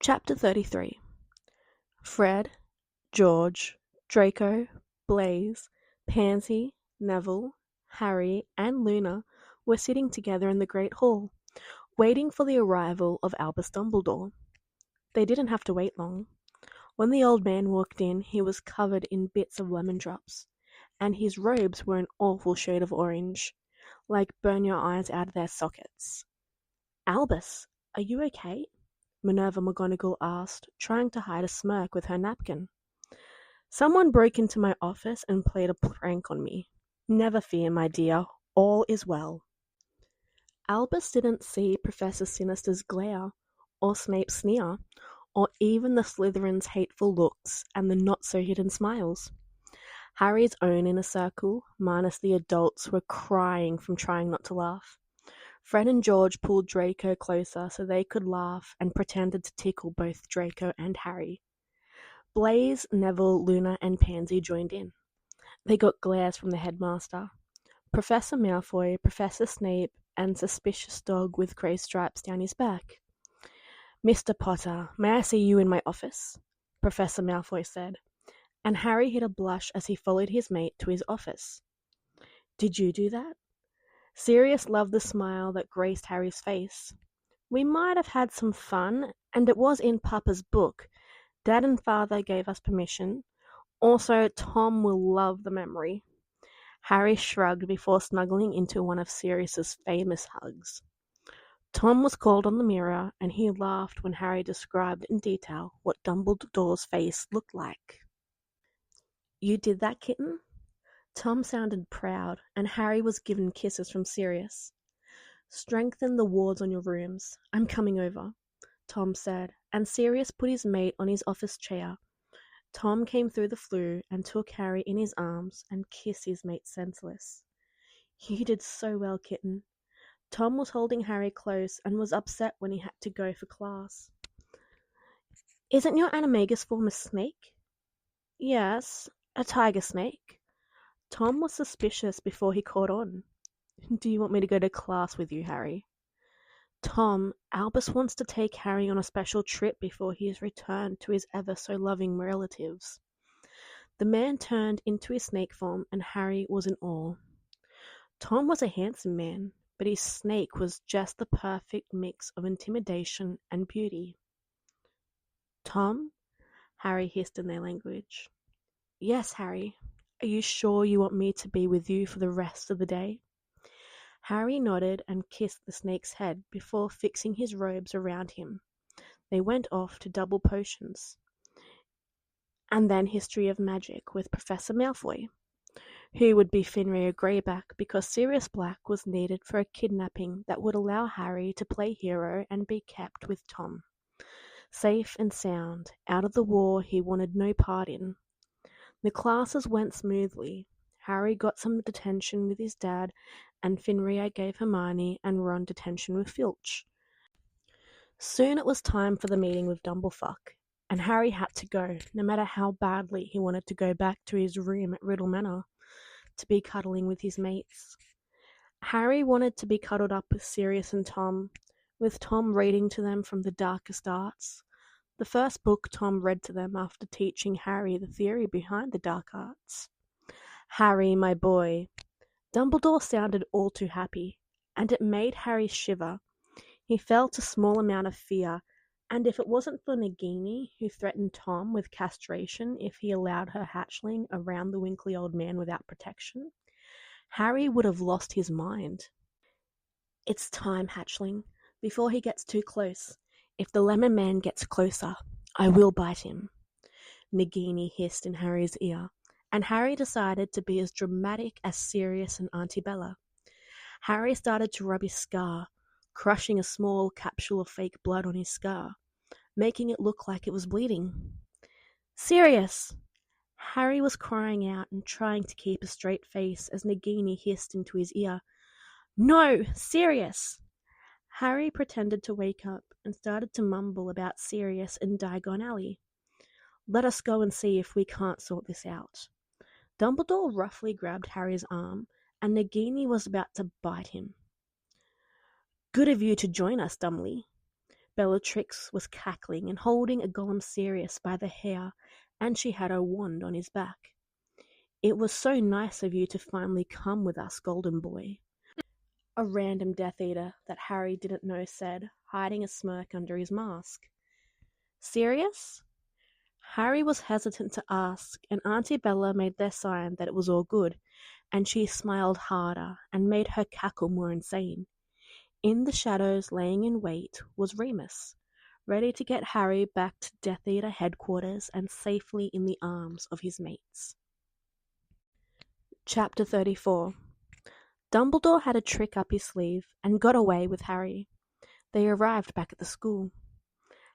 Chapter 33. Fred, George, Draco, Blaise, Pansy, Neville, Harry, and Luna were sitting together in the Great Hall, waiting for the arrival of Albus Dumbledore. They didn't have to wait long. When the old man walked in, he was covered in bits of lemon drops, and his robes were an awful shade of orange, like burn your eyes out of their sockets. "Albus, are you okay?" Minerva McGonagall asked, trying to hide a smirk with her napkin. "Someone broke into my office and played a prank on me. Never fear, my dear, all is well." Albus didn't see Professor Sinister's glare, or Snape's sneer, or even the Slytherin's hateful looks and the not-so-hidden smiles. Harry's own inner circle, minus the adults, were crying from trying not to laugh. Fred and George pulled Draco closer so they could laugh and pretended to tickle both Draco and Harry. Blaise, Neville, Luna, and Pansy joined in. They got glares from the headmaster, Professor Malfoy, Professor Snape, and suspicious dog with grey stripes down his back. "Mr. Potter, may I see you in my office?" Professor Malfoy said, and Harry hid a blush as he followed his mate to his office. "Did you do that?" Sirius loved the smile that graced Harry's face. "We might have had some fun, and it was in Papa's book. Dad and Father gave us permission. Also, Tom will love the memory." Harry shrugged before snuggling into one of Sirius's famous hugs. Tom was called on the mirror, and he laughed when Harry described in detail what Dumbledore's face looked like. "You did that, kitten?" Tom sounded proud, and Harry was given kisses from Sirius. "Strengthen the wards on your rooms. I'm coming over," Tom said, and Sirius put his mate on his office chair. Tom came through the flue and took Harry in his arms and kissed his mate senseless. "You did so well, kitten." Tom was holding Harry close and was upset when he had to go for class. "Isn't your animagus form a snake?" "Yes, a tiger snake." Tom was suspicious before he caught on. "Do you want me to go to class with you, Harry?" "Tom, Albus wants to take Harry on a special trip before he is returned to his ever-so-loving relatives." The man turned into his snake form, and Harry was in awe. Tom was a handsome man, but his snake was just the perfect mix of intimidation and beauty. "Tom?" Harry hissed in their language. "Yes, Harry. Are you sure you want me to be with you for the rest of the day?" Harry nodded and kissed the snake's head before fixing his robes around him. They went off to double potions, and then History of Magic with Professor Malfoy, who would be Fenrir Greyback because Sirius Black was needed for a kidnapping that would allow Harry to play hero and be kept with Tom. Safe and sound, out of the war he wanted no part in. The classes went smoothly. Harry got some detention with his dad, and Fenrir gave Hermione and Ron detention with Filch. Soon it was time for the meeting with Dumblefuck, and Harry had to go, no matter how badly he wanted to go back to his room at Riddle Manor to be cuddling with his mates. Harry wanted to be cuddled up with Sirius and Tom, with Tom reading to them from the Darkest Arts, the first book Tom read to them after teaching Harry the theory behind the dark arts. "Harry, my boy." Dumbledore sounded all too happy, and it made Harry shiver. He felt a small amount of fear, and if it wasn't for Nagini, who threatened Tom with castration if he allowed her hatchling around the winkly old man without protection, Harry would have lost his mind. "It's time, hatchling, before he gets too close. If the Lemon Man gets closer, I will bite him," Nagini hissed in Harry's ear, and Harry decided to be as dramatic as Sirius and Auntie Bella. Harry started to rub his scar, crushing a small capsule of fake blood on his scar, making it look like it was bleeding. "Sirius!" Harry was crying out and trying to keep a straight face as Nagini hissed into his ear, "No, Sirius!" Harry pretended to wake up and started to mumble about Sirius and Diagon Alley. "Let us go and see if we can't sort this out." Dumbledore roughly grabbed Harry's arm, and Nagini was about to bite him. "Good of you to join us, Dumley." Bellatrix was cackling and holding a golem Sirius by the hair, and she had her wand on his back. "It was so nice of you to finally come with us, Golden Boy," a random Death Eater that Harry didn't know said, hiding a smirk under his mask. "Serious?" Harry was hesitant to ask, and Auntie Bella made their sign that it was all good, and she smiled harder and made her cackle more insane. In the shadows, laying in wait, was Remus, ready to get Harry back to Death Eater headquarters and safely in the arms of his mates. Chapter 34. Dumbledore had a trick up his sleeve and got away with Harry. They arrived back at the school.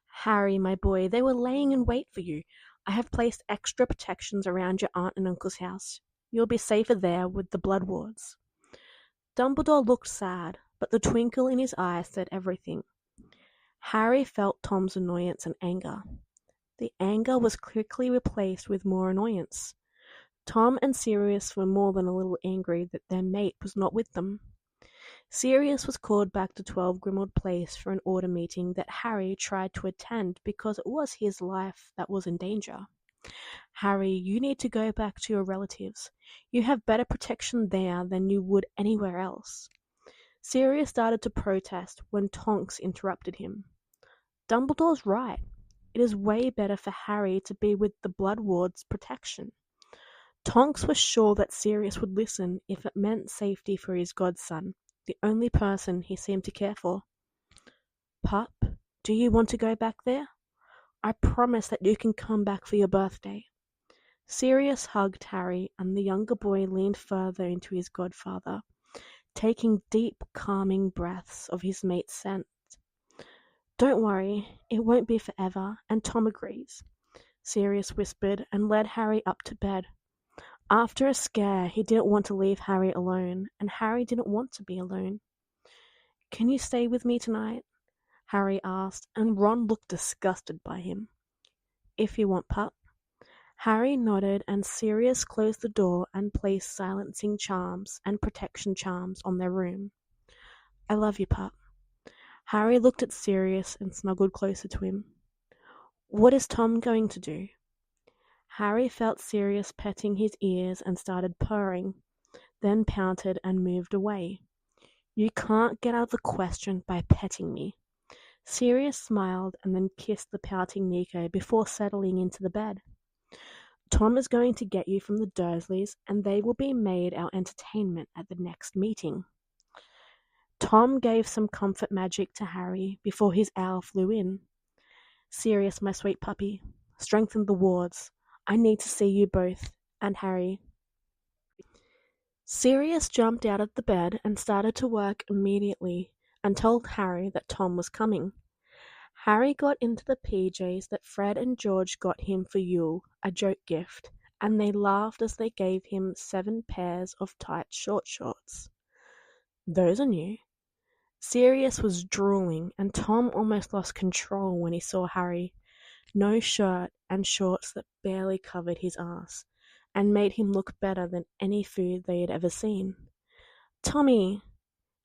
"Harry, my boy, they were laying in wait for you. I have placed extra protections around your aunt and uncle's house. You'll be safer there with the blood wards." Dumbledore looked sad, but the twinkle in his eye said everything. Harry felt Tom's annoyance and anger. The anger was quickly replaced with more annoyance. Tom and Sirius were more than a little angry that their mate was not with them. Sirius was called back to 12 Grimmauld Place for an order meeting that Harry tried to attend because it was his life that was in danger. "Harry, you need to go back to your relatives. You have better protection there than you would anywhere else." Sirius started to protest when Tonks interrupted him. "Dumbledore's right. It is way better for Harry to be with the Blood Ward's protection." Tonks was sure that Sirius would listen if it meant safety for his godson, the only person he seemed to care for. "Pup, do you want to go back there? I promise that you can come back for your birthday." Sirius hugged Harry, and the younger boy leaned further into his godfather, taking deep, calming breaths of his mate's scent. "Don't worry, it won't be forever, and Tom agrees," Sirius whispered and led Harry up to bed. After a scare, he didn't want to leave Harry alone, and Harry didn't want to be alone. "Can you stay with me tonight?" Harry asked, and Ron looked disgusted by him. "If you want, pup." Harry nodded, and Sirius closed the door and placed silencing charms and protection charms on their room. "I love you, pup." Harry looked at Sirius and snuggled closer to him. "What is Tom going to do?" Harry felt Sirius petting his ears and started purring, then pouted and moved away. "You can't get out of the question by petting me." Sirius smiled and then kissed the pouting Nico before settling into the bed. "Tom is going to get you from the Dursleys, and they will be made our entertainment at the next meeting." Tom gave some comfort magic to Harry before his owl flew in. "Sirius, my sweet puppy, strengthen the wards. I need to see you both, and Harry." Sirius jumped out of the bed and started to work immediately and told Harry that Tom was coming. Harry got into the PJs that Fred and George got him for Yule, a joke gift, and they laughed as they gave him 7 pairs of tight short shorts. "Those are new." Sirius was drooling, and Tom almost lost control when he saw Harry. No shirt and shorts that barely covered his ass, and made him look better than any food they had ever seen. "Tommy!"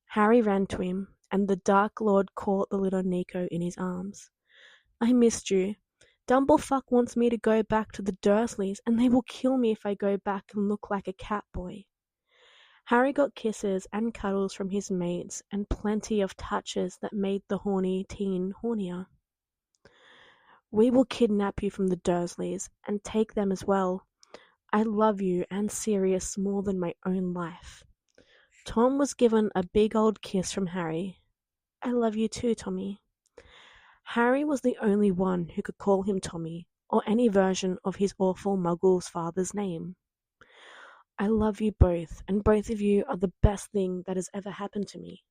Harry ran to him, and the Dark Lord caught the little Nico in his arms. "I missed you. Dumblefuck wants me to go back to the Dursleys, and they will kill me if I go back and look like a cat boy." Harry got kisses and cuddles from his mates, and plenty of touches that made the horny teen hornier. "We will kidnap you from the Dursleys, and take them as well. I love you and Sirius more than my own life." Tom was given a big old kiss from Harry. "I love you too, Tommy." Harry was the only one who could call him Tommy, or any version of his awful Muggle's father's name. "I love you both, and both of you are the best thing that has ever happened to me."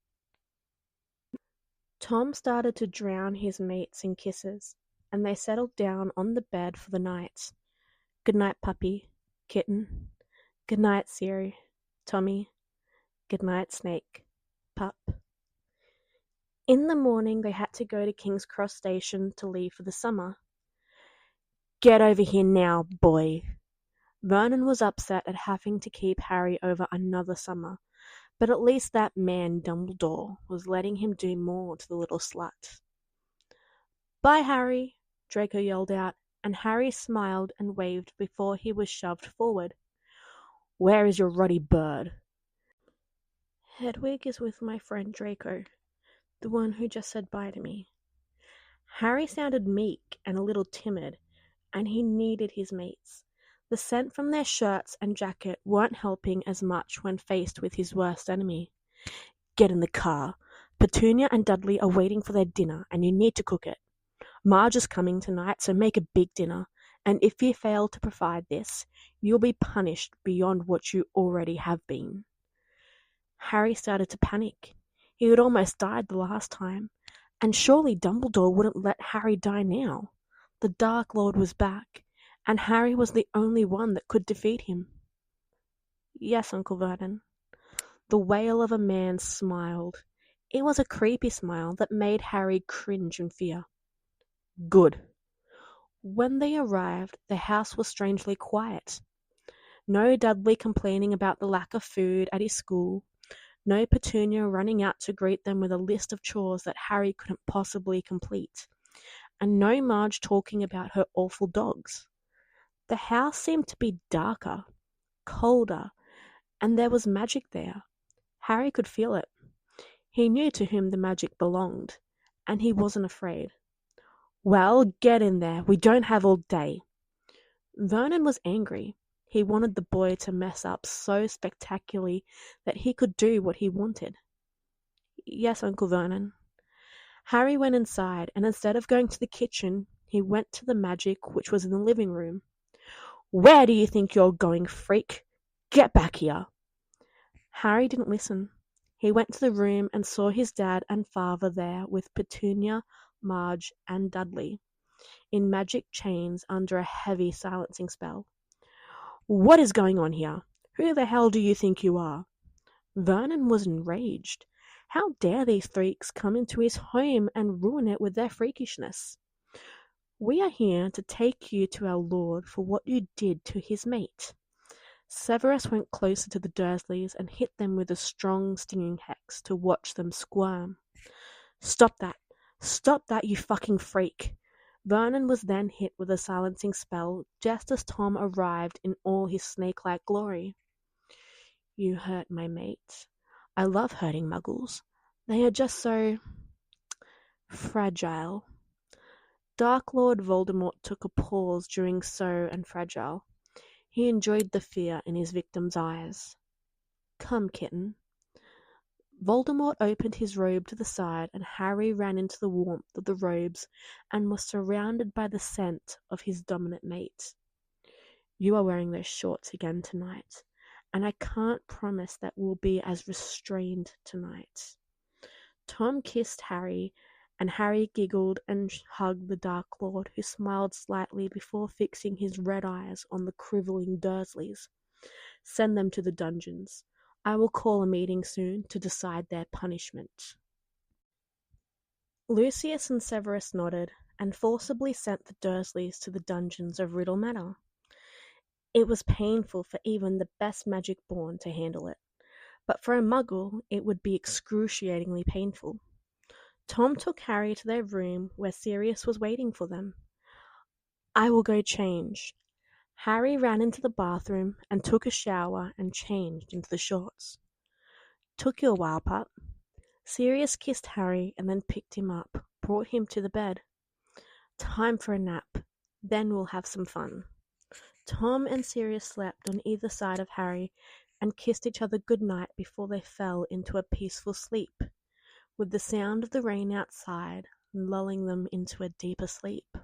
Tom started to drown his mates in kisses, and they settled down on the bed for the night. "Good night, puppy, kitten. Good night, Siri, Tommy. Good night, Snake, pup." In the morning they had to go to King's Cross Station to leave for the summer. "Get over here now, boy." Vernon was upset at having to keep Harry over another summer, but at least that man Dumbledore was letting him do more to the little slut. "Bye, Harry!" Draco yelled out, and Harry smiled and waved before he was shoved forward. "Where is your ruddy bird?" "Hedwig is with my friend Draco, the one who just said bye to me." Harry sounded meek and a little timid, and he needed his mates. The scent from their shirts and jacket weren't helping as much when faced with his worst enemy. "Get in the car. Petunia and Dudley are waiting for their dinner, and you need to cook it. Marge is coming tonight, so make a big dinner, and if you fail to provide this, you'll be punished beyond what you already have been." Harry started to panic. He had almost died the last time, and surely Dumbledore wouldn't let Harry die now. The Dark Lord was back, and Harry was the only one that could defeat him. "Yes, Uncle Vernon." The wail of a man smiled. It was a creepy smile that made Harry cringe in fear. "Good." When they arrived, the house was strangely quiet. No Dudley complaining about the lack of food at his school, no Petunia running out to greet them with a list of chores that Harry couldn't possibly complete, and no Marge talking about her awful dogs. The house seemed to be darker, colder, and there was magic there. Harry could feel it. He knew to whom the magic belonged, and he wasn't afraid. "Well, get in there. We don't have all day." Vernon was angry. He wanted the boy to mess up so spectacularly that he could do what he wanted. "Yes, Uncle Vernon." Harry went inside, and instead of going to the kitchen, he went to the magic which was in the living room. "Where do you think you're going, freak? Get back here!" Harry didn't listen. He went to the room and saw his dad and father there with Petunia, Marge, and Dudley, in magic chains under a heavy silencing spell. "What is going on here? Who the hell do you think you are?" Vernon was enraged. How dare these freaks come into his home and ruin it with their freakishness? "We are here to take you to our Lord for what you did to his mate." Severus went closer to the Dursleys and hit them with a strong stinging hex to watch them squirm. "Stop that! Stop that, you fucking freak!" Vernon was then hit with a silencing spell just as Tom arrived in all his snake-like glory. "You hurt my mate. I love hurting muggles. They are just so fragile." Dark Lord Voldemort took a pause during "so" and "fragile." He enjoyed the fear in his victim's eyes. "Come, kitten." Voldemort opened his robe to the side, and Harry ran into the warmth of the robes and was surrounded by the scent of his dominant mate. "You are wearing those shorts again tonight, and I can't promise that we'll be as restrained tonight." Tom kissed Harry, and Harry giggled and hugged the Dark Lord, who smiled slightly before fixing his red eyes on the crippling Dursleys. "Send them to the dungeons. I will call a meeting soon to decide their punishment." Lucius and Severus nodded, and forcibly sent the Dursleys to the dungeons of Riddle Manor. It was painful for even the best magic-born to handle it, but for a Muggle it would be excruciatingly painful. Tom took Harry to their room where Sirius was waiting for them. "I will go change." Harry ran into the bathroom and took a shower and changed into the shorts. "Took you a while, pup." Sirius kissed Harry and then picked him up, brought him to the bed. "Time for a nap. Then we'll have some fun." Tom and Sirius slept on either side of Harry and kissed each other good night before they fell into a peaceful sleep, with the sound of the rain outside lulling them into a deeper sleep.